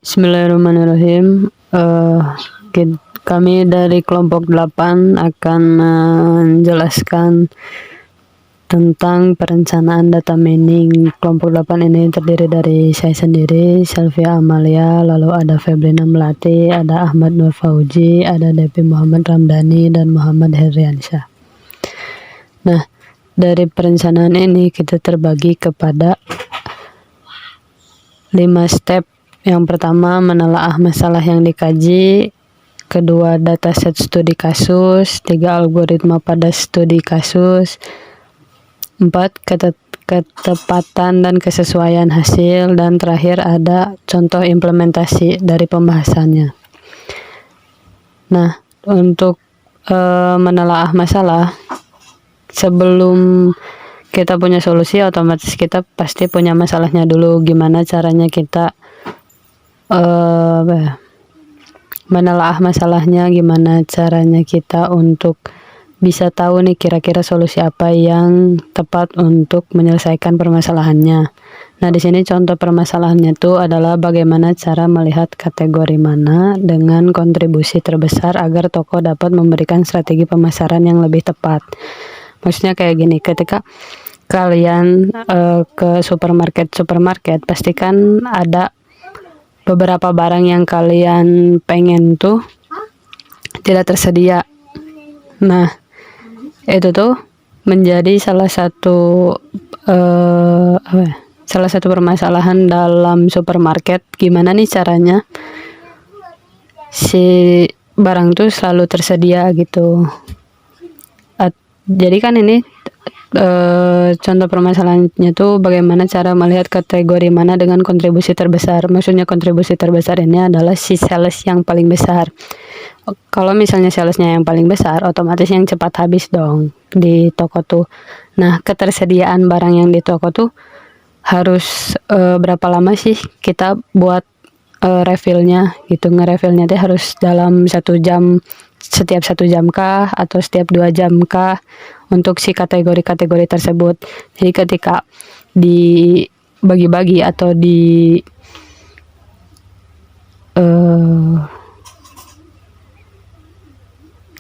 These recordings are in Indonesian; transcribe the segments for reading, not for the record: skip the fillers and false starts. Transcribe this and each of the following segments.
Bismillahirrahmanirrahim. Kami dari kelompok 8 akan menjelaskan tentang perencanaan data mining. Kelompok 8 ini terdiri dari saya sendiri, Selvia Amalia, lalu ada Febrina Melati, ada Ahmad Nur Fauji, ada Devi Muhammad Ramdhani, dan Muhammad Herdiansyah. Nah, dari perencanaan ini kita terbagi kepada 5 step. Yang pertama, menelaah masalah yang dikaji. Kedua, dataset studi kasus. 3, algoritma pada studi kasus. 4, ketepatan dan kesesuaian hasil. Dan terakhir ada contoh implementasi dari pembahasannya. Nah, untuk menelaah masalah, sebelum kita punya solusi, otomatis kita pasti punya masalahnya dulu. Gimana caranya kita menelaah masalahnya, gimana caranya kita untuk bisa tahu nih kira-kira solusi apa yang tepat untuk menyelesaikan permasalahannya. Nah, di sini contoh permasalahannya itu adalah bagaimana cara melihat kategori mana dengan kontribusi terbesar agar toko dapat memberikan strategi pemasaran yang lebih tepat. Maksudnya kayak gini, ketika kalian ke supermarket, pastikan ada beberapa barang yang kalian pengen tuh tidak tersedia. Nah, itu tuh menjadi salah satu permasalahan dalam supermarket. Gimana nih caranya si barang tuh selalu tersedia gitu. Jadi kan ini contoh permasalahannya tuh bagaimana cara melihat kategori mana dengan kontribusi terbesar. Maksudnya kontribusi terbesar ini adalah si sales yang paling besar. Kalau misalnya salesnya yang paling besar, otomatis yang cepat habis dong di toko tuh. Nah, ketersediaan barang yang di toko tuh harus berapa lama sih kita buat refillnya gitu. Nge-refillnya tuh harus dalam 1 jam, setiap 1 jam kah, atau setiap 2 jam kah, untuk si kategori-kategori tersebut. Jadi ketika dibagi-bagi atau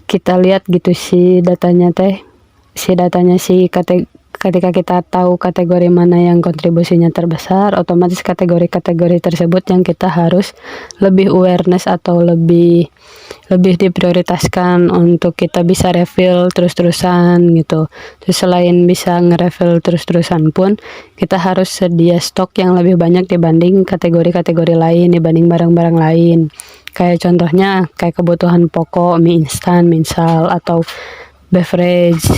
kita lihat gitu si datanya ketika kita tahu kategori mana yang kontribusinya terbesar, otomatis kategori-kategori tersebut yang kita harus lebih awareness atau lebih diprioritaskan untuk kita bisa refill terus-terusan gitu. Terus selain bisa nge-refill terus-terusan pun, kita harus sedia stok yang lebih banyak dibanding kategori-kategori lain, dibanding barang-barang lain. Kayak contohnya kayak kebutuhan pokok, mie instan, misal, atau beverage,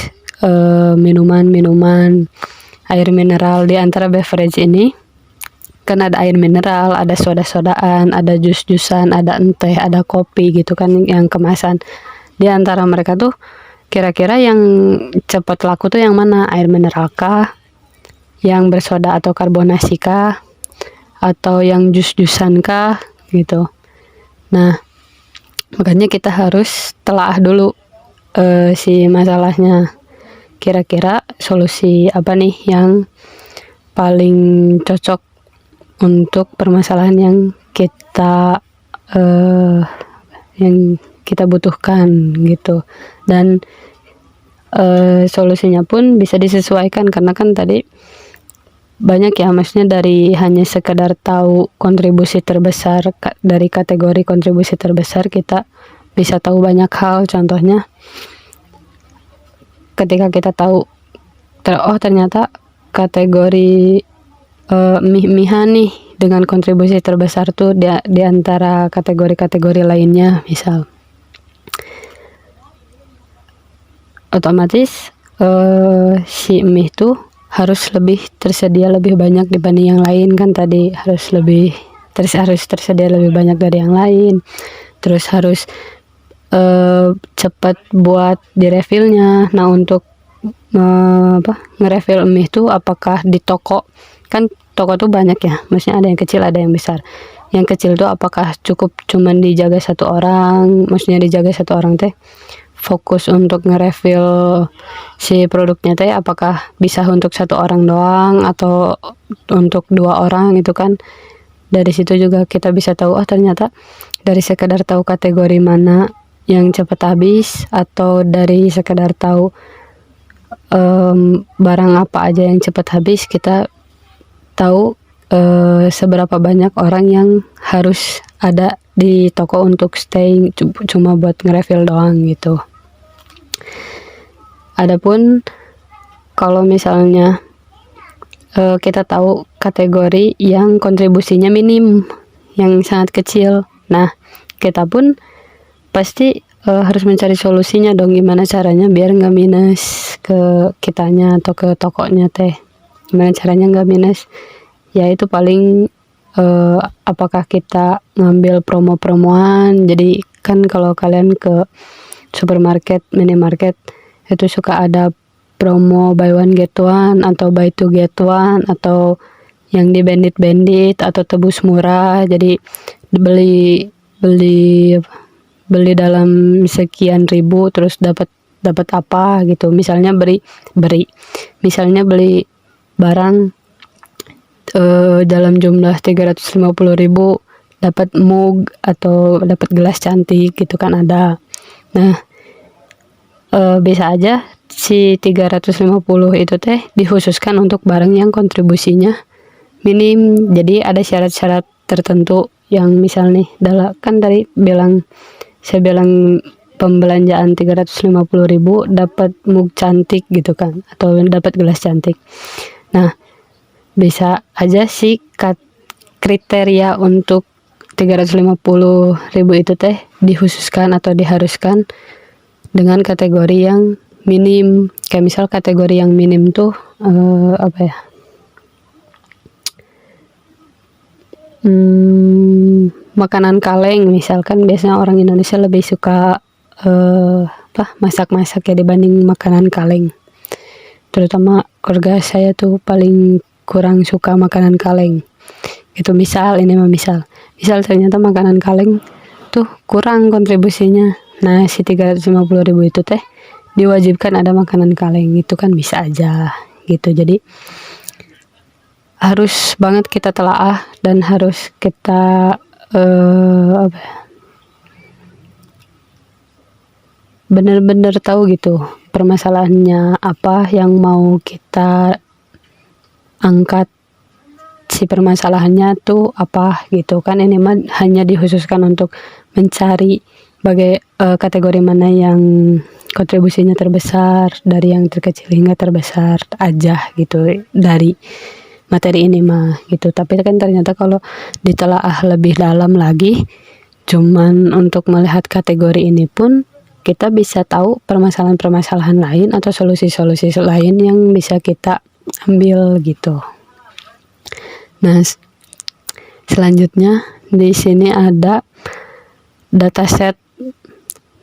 minuman, air mineral. Di antara beverage ini kan ada air mineral, ada soda-sodaan, ada jus-jusan, ada teh, ada kopi gitu kan yang kemasan. Di antara mereka tuh kira-kira yang cepat laku tuh yang mana? Air mineral kah? Yang bersoda atau karbonasi kah? Atau yang jus-jusan kah? Gitu. Nah, makanya kita harus telaah dulu si masalahnya. Kira-kira solusi apa nih yang paling cocok untuk permasalahan yang kita butuhkan gitu. Dan solusinya pun bisa disesuaikan, karena kan tadi banyak ya, maksudnya dari hanya sekedar tahu kontribusi terbesar, dari kategori kontribusi terbesar kita bisa tahu banyak hal. Contohnya ketika kita tahu ternyata kategori mihan nih dengan kontribusi terbesar tuh di antara kategori-kategori lainnya, misal, otomatis si mie tuh harus lebih tersedia lebih banyak dibanding yang lain kan. Tadi harus tersedia lebih banyak dari yang lain. Terus harus cepat buat direfillnya. Nah, untuk ngerefill mie tuh apakah di toko, kan toko tuh banyak ya, maksudnya ada yang kecil ada yang besar. Yang kecil tuh apakah cukup cuman dijaga 1 orang, maksudnya dijaga 1 orang teh fokus untuk ngerefill si produknya teh, apakah bisa untuk 1 orang doang atau untuk 2 orang itu kan Dari situ juga kita bisa tahu, ternyata dari sekedar tahu kategori mana yang cepat habis, atau dari sekedar tahu barang apa aja yang cepat habis, kita tahu seberapa banyak orang yang harus ada di toko untuk stay cuma buat nge-refill doang gitu. Adapun kalau misalnya kita tahu kategori yang kontribusinya minim, yang sangat kecil, nah kita pun pasti harus mencari solusinya dong, gimana caranya biar nggak minus ke kitanya atau ke tokonya teh. Gimana caranya nggak minus? Ya itu paling apakah kita ngambil promo-promoan. Jadi kan kalau kalian ke supermarket, minimarket, itu suka ada promo buy one get one atau buy two get one, atau yang di bandit atau tebus murah. Jadi beli dalam sekian ribu terus dapat apa gitu. Misalnya misalnya beli barang dalam jumlah 350.000 dapat mug atau dapat gelas cantik gitu kan ada. Nah, bisa aja si 350 itu teh dikhususkan untuk barang yang kontribusinya minim. Jadi ada syarat-syarat tertentu yang misal nih, kan tadi saya bilang pembelanjaan 350.000 dapat mug cantik gitu kan, atau dapat gelas cantik. Nah, bisa aja sih kriteria untuk 350.000 itu teh dikhususkan atau diharuskan dengan kategori yang minim. Kayak misal kategori yang minim tuh apa ya, makanan kaleng misalkan. Biasanya orang Indonesia lebih suka masak-masak ya dibanding makanan kaleng. Terutama keluarga saya tuh paling kurang suka makanan kaleng itu. Misal ternyata makanan kaleng tuh kurang kontribusinya. Nah, si 350.000 itu teh diwajibkan ada makanan kaleng, itu kan bisa aja gitu. Jadi harus banget kita telaah dan harus kita bener-bener tahu gitu permasalahannya apa yang mau kita angkat, si permasalahannya tuh apa gitu kan. Ini mah hanya dikhususkan untuk mencari kategori mana yang kontribusinya terbesar dari yang terkecil hingga terbesar aja gitu dari materi ini mah gitu. Tapi kan ternyata kalau ditelaah lebih dalam lagi, cuman untuk melihat kategori ini pun kita bisa tahu permasalahan-permasalahan lain atau solusi-solusi lain yang bisa kita ambil gitu. Nah, selanjutnya di sini ada dataset.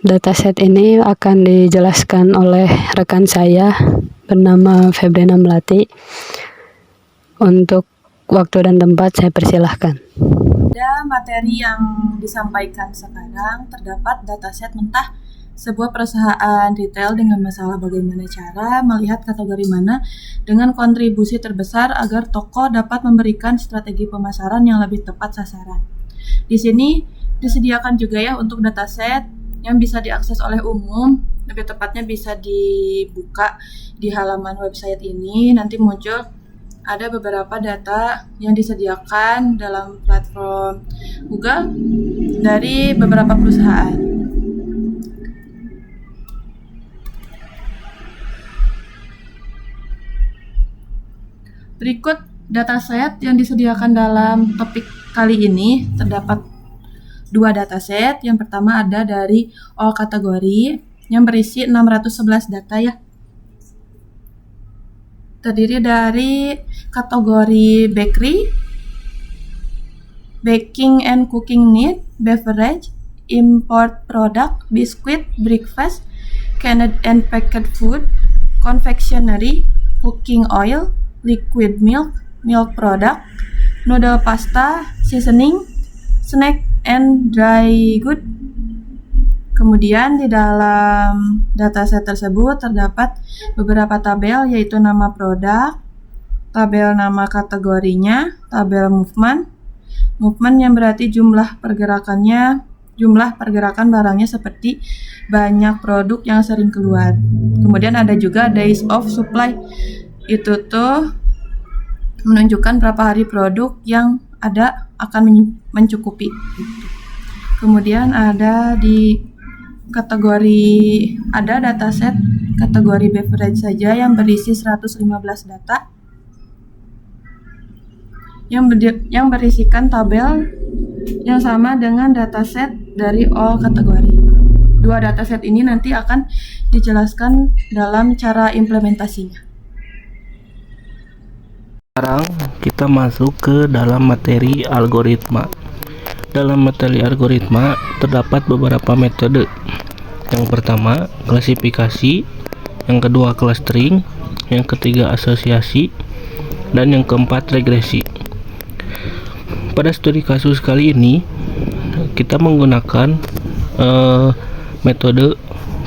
Dataset ini akan dijelaskan oleh rekan saya bernama Febriana Melati. Untuk waktu dan tempat saya persilahkan. Pada materi yang disampaikan sekarang terdapat dataset mentah sebuah perusahaan retail dengan masalah bagaimana cara melihat kategori mana dengan kontribusi terbesar agar toko dapat memberikan strategi pemasaran yang lebih tepat sasaran. Di sini disediakan juga ya untuk dataset yang bisa diakses oleh umum, lebih tepatnya bisa dibuka di halaman website ini. Nanti muncul ada beberapa data yang disediakan dalam platform Google dari beberapa perusahaan. Berikut dataset yang disediakan dalam topik kali ini. Terdapat 2 dataset. Yang pertama ada dari all kategori yang berisi 611 data ya. Terdiri dari kategori bakery, baking and cooking need, beverage, import product, biscuit, breakfast, canned and packed food, confectionery, cooking oil, liquid milk, milk product, noodle pasta, seasoning, snack and dry good. Kemudian di dalam dataset tersebut terdapat beberapa tabel, yaitu nama produk, tabel nama kategorinya, tabel movement, Movement yang berarti jumlah pergerakan barangnya seperti banyak produk yang sering keluar. Kemudian ada juga days of supply. Itu tuh menunjukkan berapa hari produk yang ada akan mencukupi. Kemudian ada dataset kategori beverage saja yang berisi 115 data yang berisikan tabel yang sama dengan dataset dari all kategori. Dua dataset ini nanti akan dijelaskan dalam cara implementasinya. Sekarang kita masuk ke dalam materi algoritma. Dalam materi algoritma terdapat beberapa metode. Yang pertama, klasifikasi, yang kedua clustering, yang ketiga asosiasi, dan yang keempat regresi. Pada studi kasus kali ini kita menggunakan metode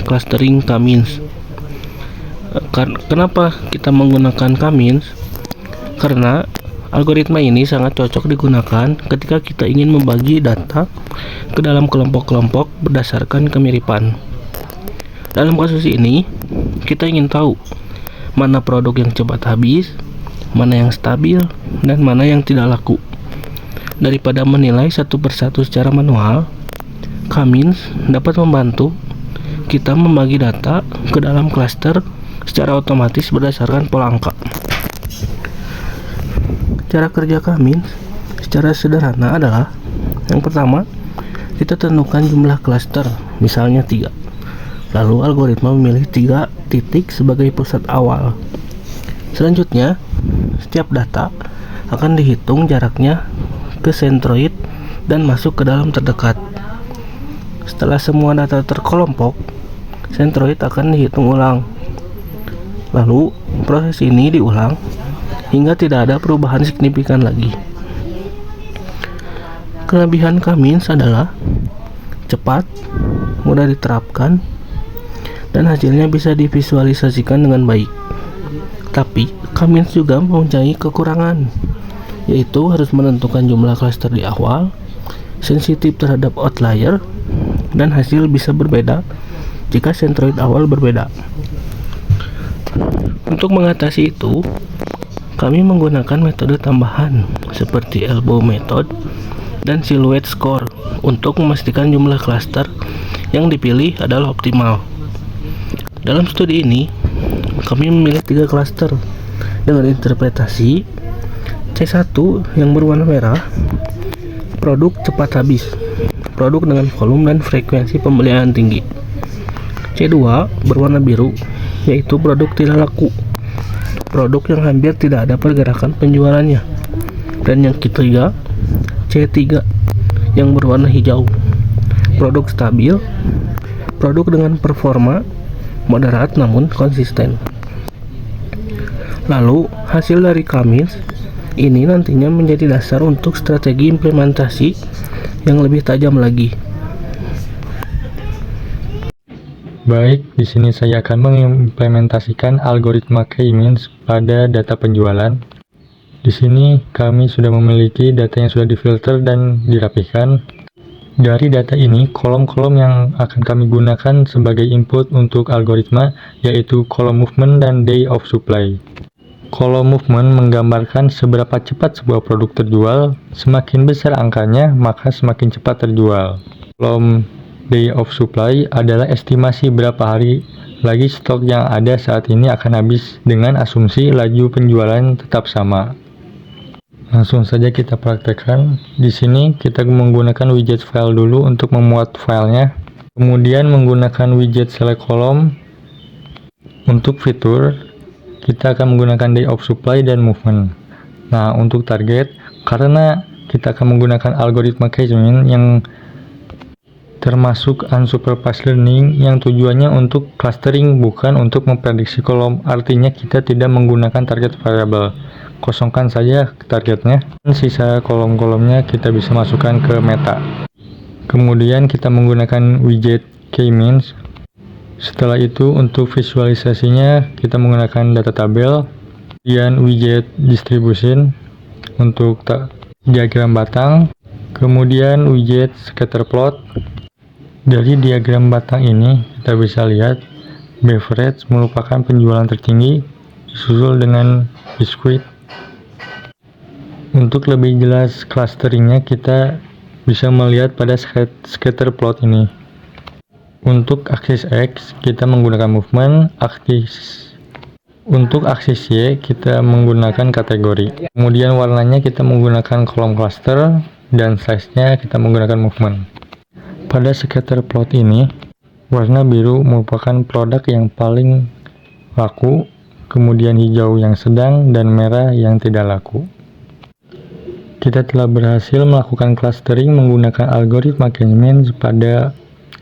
clustering K-means. Kenapa kita menggunakan K-means? Karena algoritma ini sangat cocok digunakan ketika kita ingin membagi data ke dalam kelompok-kelompok berdasarkan kemiripan. Dalam kasus ini, kita ingin tahu mana produk yang cepat habis, mana yang stabil, dan mana yang tidak laku. Daripada menilai satu persatu secara manual, K-means dapat membantu kita membagi data ke dalam klaster secara otomatis berdasarkan pola angka. Cara kerja K-means secara sederhana adalah: yang pertama, kita tentukan jumlah klaster, misalnya 3. Lalu algoritma memilih 3 titik sebagai pusat awal. Selanjutnya, setiap data akan dihitung jaraknya ke sentroid dan masuk ke dalam terdekat. Setelah semua data terkelompok, sentroid akan dihitung ulang. Lalu proses ini diulang hingga tidak ada perubahan signifikan lagi. Kelebihan K-means adalah cepat, mudah diterapkan, dan hasilnya bisa divisualisasikan dengan baik. Tapi K-means juga mempunyai kekurangan, yaitu harus menentukan jumlah klaster di awal, sensitif terhadap outlier, dan hasil bisa berbeda jika sentroid awal berbeda. Untuk mengatasi itu, kami menggunakan metode tambahan seperti elbow method dan silhouette score untuk memastikan jumlah klaster yang dipilih adalah optimal. Dalam studi ini, kami memilih 3 klaster dengan interpretasi C1 yang berwarna merah, produk cepat habis, produk dengan volume dan frekuensi pembelian tinggi. C2 berwarna biru, yaitu produk tidak laku, produk yang hampir tidak ada pergerakan penjualannya. Dan yang ketiga, C3 yang berwarna hijau, produk stabil, produk dengan performa moderat namun konsisten. Lalu hasil dari K-means ini nantinya menjadi dasar untuk strategi implementasi yang lebih tajam lagi. Baik, di sini saya akan mengimplementasikan algoritma K-means pada data penjualan. Di sini kami sudah memiliki data yang sudah difilter dan dirapihkan. Dari data ini, kolom-kolom yang akan kami gunakan sebagai input untuk algoritma yaitu kolom movement dan day of supply. Kolom movement menggambarkan seberapa cepat sebuah produk terjual. Semakin besar angkanya, maka semakin cepat terjual. Kolom day of supply adalah estimasi berapa hari lagi stok yang ada saat ini akan habis dengan asumsi laju penjualan tetap sama. Langsung saja kita praktekkan. Di sini kita menggunakan widget file dulu untuk memuat filenya. Kemudian menggunakan widget select column. Untuk fitur, kita akan menggunakan day of supply dan movement. Nah, untuk target, karena kita akan menggunakan algoritma K-means yang termasuk unsupervised learning yang tujuannya untuk clustering bukan untuk memprediksi kolom. Artinya kita tidak menggunakan target variable. Kosongkan saja targetnya. Sisa kolom-kolomnya kita bisa masukkan ke meta. Kemudian kita menggunakan widget K-means. Setelah itu untuk visualisasinya kita menggunakan data tabel, kemudian widget distribution untuk diagram batang, kemudian widget scatter plot. Dari diagram batang ini kita bisa lihat beverage merupakan penjualan tertinggi, disusul dengan biskuit. Untuk lebih jelas clusteringnya kita bisa melihat pada scatter plot ini. Untuk aksis X kita menggunakan movement, untuk aksis Y kita menggunakan kategori. Kemudian warnanya kita menggunakan kolom cluster dan size-nya kita menggunakan movement. Pada scatter plot ini, warna biru merupakan produk yang paling laku, kemudian hijau yang sedang, dan merah yang tidak laku. Kita telah berhasil melakukan clustering menggunakan algoritma K-means pada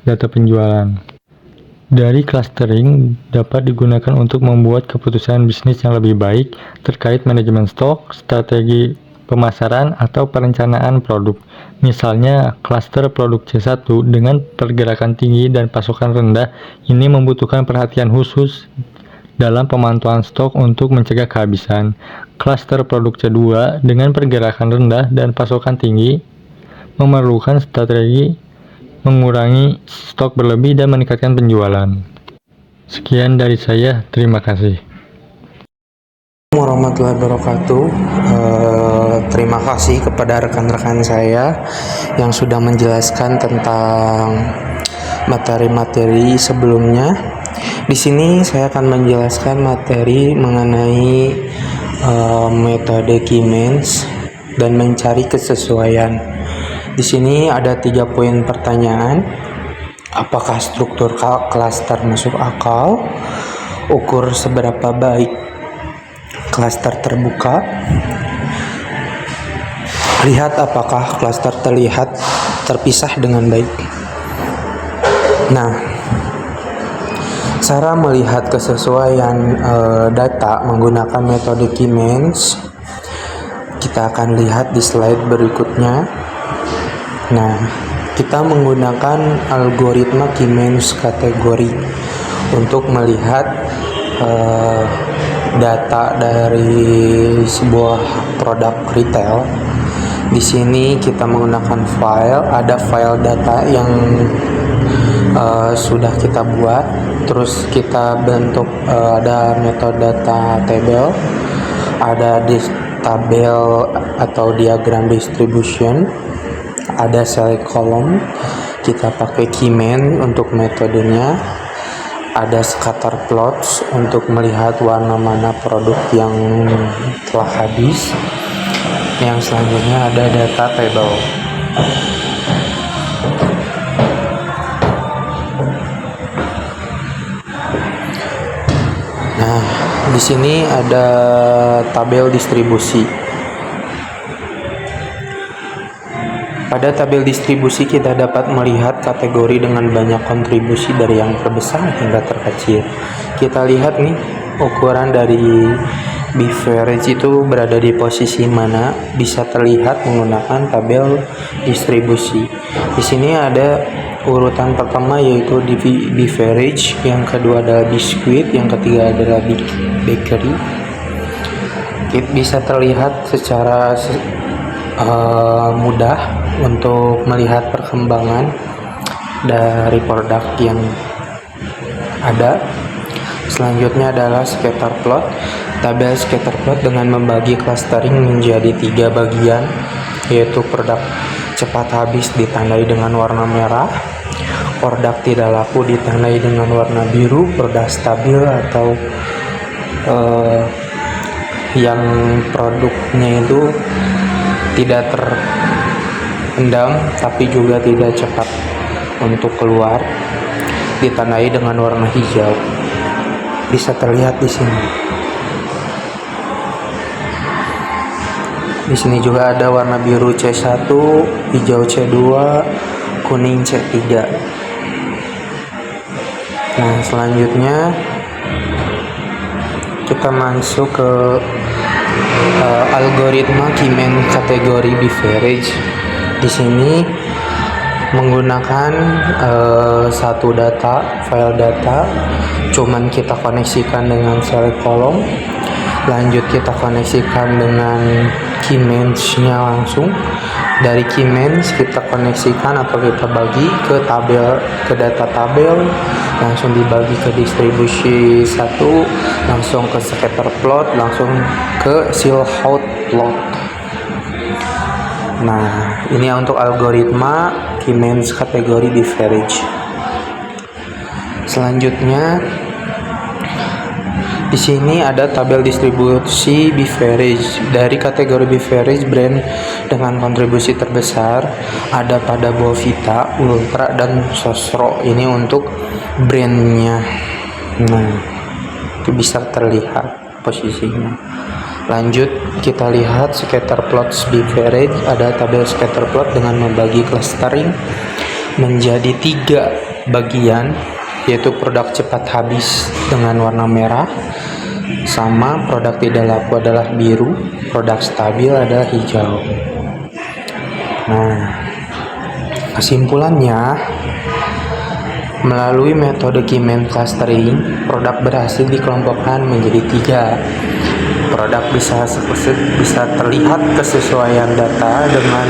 data penjualan. Dari clustering dapat digunakan untuk membuat keputusan bisnis yang lebih baik terkait manajemen stok, strategi pemasaran, atau perencanaan produk. Misalnya, klaster produk C1 dengan pergerakan tinggi dan pasokan rendah ini membutuhkan perhatian khusus dalam pemantauan stok untuk mencegah kehabisan. Klaster produk C2 dengan pergerakan rendah dan pasokan tinggi memerlukan strategi mengurangi stok berlebih dan meningkatkan penjualan. Sekian dari saya, terima kasih. Warahmatullahi wabarakatuh. Terima kasih kepada rekan-rekan saya yang sudah menjelaskan tentang materi-materi sebelumnya. Di sini saya akan menjelaskan materi mengenai metode K-means dan mencari kesesuaian. Di sini ada 3 poin pertanyaan. Apakah struktur klaster masuk akal? Ukur seberapa baik klaster terbuka. Lihat apakah klaster terlihat terpisah dengan baik. Nah, cara melihat kesesuaian data menggunakan metode K-means kita akan lihat di slide berikutnya. Nah, kita menggunakan algoritma K-means kategori untuk melihat data dari sebuah produk retail. Di sini kita menggunakan ada file data yang sudah kita buat, terus kita bentuk ada metode data table, ada tabel atau diagram distribution, ada select column, kita pakai K-means untuk metodenya, ada scatter plots untuk melihat warna mana produk yang telah habis. Yang selanjutnya ada data table. Nah, di sini ada tabel distribusi. Pada tabel distribusi kita dapat melihat kategori dengan banyak kontribusi dari yang terbesar hingga terkecil. Kita lihat nih ukuran dari beverage itu berada di posisi mana, bisa terlihat menggunakan tabel distribusi. Di sini ada urutan pertama yaitu di beverage, yang kedua adalah biskuit, yang ketiga adalah bakery. Bisa terlihat secara mudah untuk melihat perkembangan dari produk yang ada. Selanjutnya adalah scatter plot. Tabel scatter plot dengan membagi clustering menjadi 3 bagian, yaitu produk cepat habis ditandai dengan warna merah, produk tidak laku ditandai dengan warna biru, produk stabil atau yang produknya itu tidak terendam tapi juga tidak cepat untuk keluar ditandai dengan warna hijau. Bisa terlihat di sini. Di sini juga ada warna biru C1, hijau C2, kuning C3. Nah, selanjutnya kita masuk ke algoritma K-means kategori beverage. Di sini menggunakan satu file data, cuman kita koneksikan dengan select column. Lanjut kita koneksikan dengan Keymanage-nya langsung. Dari Keymanage kita koneksikan atau kita bagi ke tabel, ke data tabel, langsung dibagi ke distribusi 1, langsung ke scatter plot, langsung ke silhouette plot. Nah, ini untuk algoritma Keymanage kategori beverage. Selanjutnya di sini ada tabel distribusi beverage. Dari kategori beverage, brand dengan kontribusi terbesar ada pada Bournvita, Ultra, dan Sosro. Ini untuk brandnya. Nah, itu bisa terlihat posisinya. Lanjut kita lihat scatter plots beverage. Ada tabel scatter plot dengan membagi clustering menjadi 3 bagian, yaitu produk cepat habis dengan warna merah, sama produk tidak laku adalah biru, produk stabil adalah hijau. Nah, kesimpulannya, melalui metode Keymanage clustering, produk berhasil dikelompokkan menjadi 3. Produk bisa terlihat kesesuaian data dengan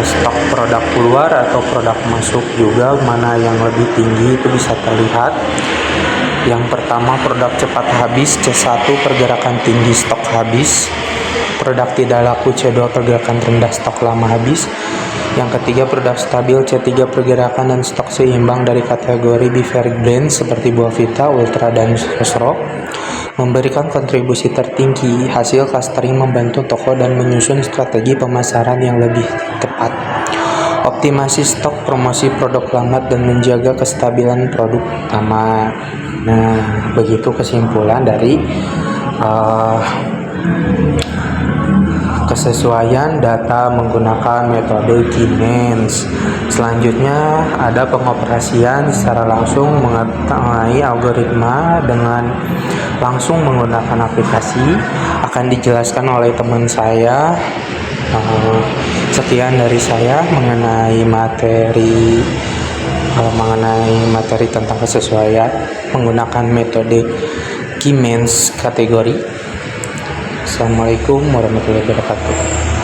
stok produk keluar atau produk masuk juga, mana yang lebih tinggi itu bisa terlihat. Yang pertama, produk cepat habis C1, pergerakan tinggi stok habis. Produk tidak laku C2, pergerakan rendah stok lama habis. Yang ketiga, produk stabil C3, pergerakan dan stok seimbang dari kategori beverage brand seperti Bournvita, Ultra, dan Sosro. Memberikan kontribusi tertinggi. Hasil clustering membantu toko dan menyusun strategi pemasaran yang lebih tepat. Optimasi stok, promosi produk lambat, dan menjaga kestabilan produk utama. Nah, begitu kesimpulan dari kesesuaian data menggunakan metode Keymanage. Selanjutnya ada pengoperasian secara langsung mengenai algoritma dengan langsung menggunakan aplikasi. Akan dijelaskan oleh teman saya. Sekian dari saya mengenai materi tentang kesesuaian menggunakan metode Keymanage kategori. Assalamualaikum warahmatullahi wabarakatuh.